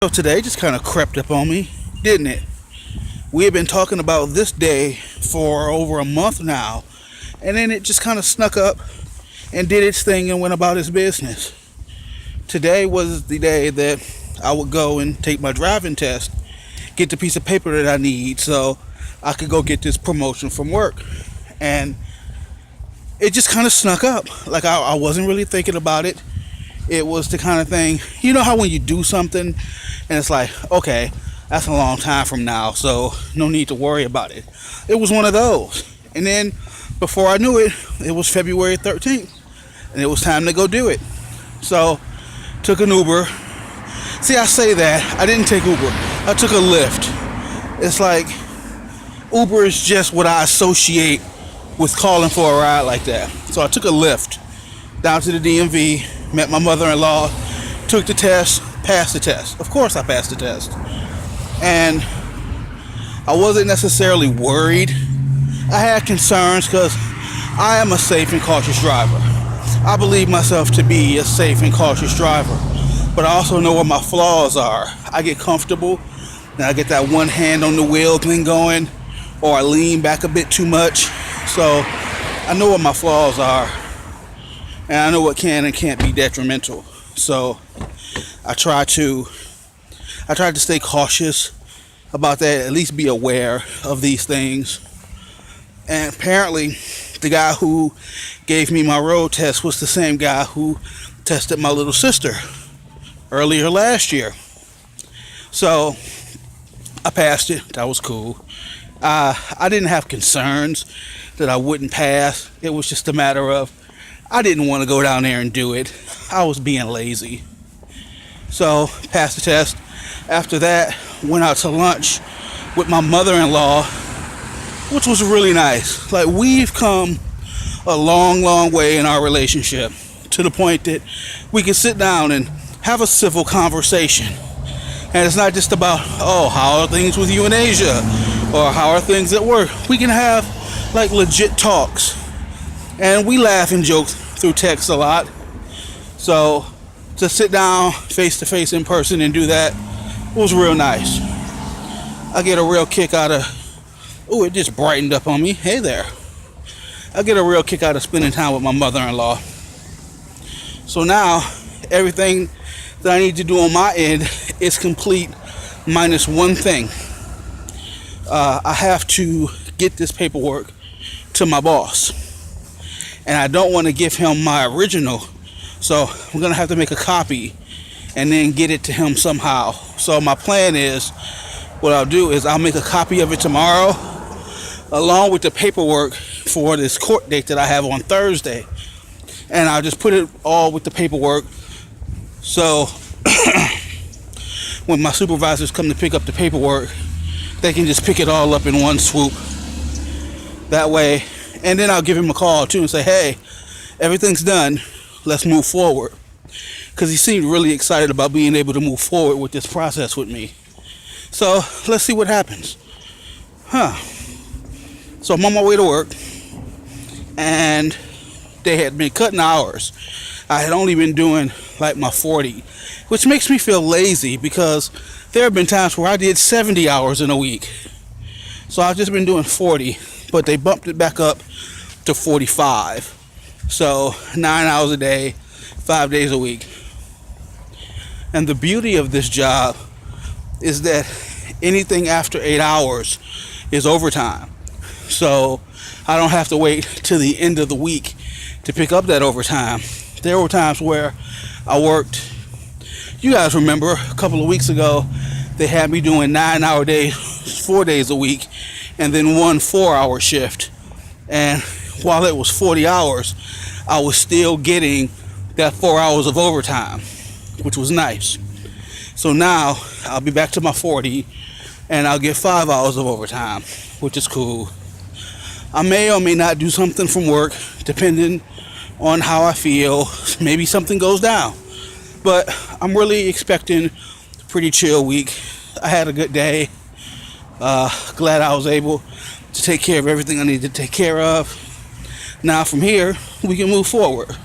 So today just kind of crept up on me, didn't it? We have been talking about this day for over a month now, and then it just kind of snuck up and did its thing and went about its business. Today was the day that I would go and take my driving test, get the piece of paper that I need so I could go get this promotion from work. And it just kind of snuck up. Like I wasn't really thinking about it. It was the kind of thing, you know how when you do something and it's like, okay, that's a long time from now, so no need to worry about it. It was one of those. And then before I knew it, it was February 13th and it was time to go do it. So took an Uber. See, I say that, I didn't take Uber. I took a Lyft. It's like Uber is just what I associate with calling for a ride like that. So I took a Lyft down to the DMV, met my mother-in-law, took the test, passed the test. Of course I passed the test. And I wasn't necessarily worried. I had concerns because I am a safe and cautious driver. I believe myself to be a safe and cautious driver. But I also know what my flaws are. I get comfortable, and I get that one hand on the wheel thing going, or I lean back a bit too much. So I know what my flaws are, and I know what can and can't be detrimental. So I try to stay cautious about that, at least be aware of these things. And apparently the guy who gave me my road test was the same guy who tested my little sister earlier last year. So I passed it. That was cool. I didn't have concerns that I wouldn't pass. It was just a matter of I didn't want to go down there and do it. I was being lazy. So passed the test. After that, went out to lunch with my mother-in-law, which was really nice. Like, we've come a long, long way in our relationship to the point that we can sit down and have a civil conversation. And it's not just about, oh, how are things with you in Asia? Or how are things at work? We can have like legit talks. And we laugh and joke through text a lot. So to sit down face to face in person and do that was real nice. I get a real kick out of, oh, it just brightened up on me. Hey there. I get a real kick out of spending time with my mother-in-law. So now everything that I need to do on my end is complete minus one thing. I have to get this paperwork to my boss, and I don't want to give him my original, so I'm gonna have to make a copy and then get it to him somehow. So my plan is, what I'll do is I'll make a copy of it tomorrow along with the paperwork for this court date that I have on Thursday, and I'll just put it all with the paperwork. So when my supervisors come to pick up the paperwork, they can just pick it all up in one swoop. That way, and then I'll give him a call too and say, hey, everything's done, let's move forward. Because he seemed really excited about being able to move forward with this process with me. So let's see what happens. So I'm on my way to work, and they had been cutting hours. I had only been doing like my 40, which makes me feel lazy because there have been times where I did 70 hours in a week. So I've just been doing 40, but they bumped it back up to 45. So 9 hours a day, 5 days a week. And the beauty of this job is that anything after 8 hours is overtime. So I don't have to wait till the end of the week to pick up that overtime. There were times where I worked, you guys remember a couple of weeks ago, they had me doing 9-hour days, 4 days a week, and then one 4-hour shift. And while it was 40 hours, I was still getting that 4 hours of overtime, which was nice. So now I'll be back to my 40, and I'll get 5 hours of overtime, which is cool. I may or may not do something from work, depending on how I feel. Maybe something goes down. But I'm really expecting a pretty chill week. I had a good day. Glad I was able to take care of everything I need to take care of. Now from here, we can move forward.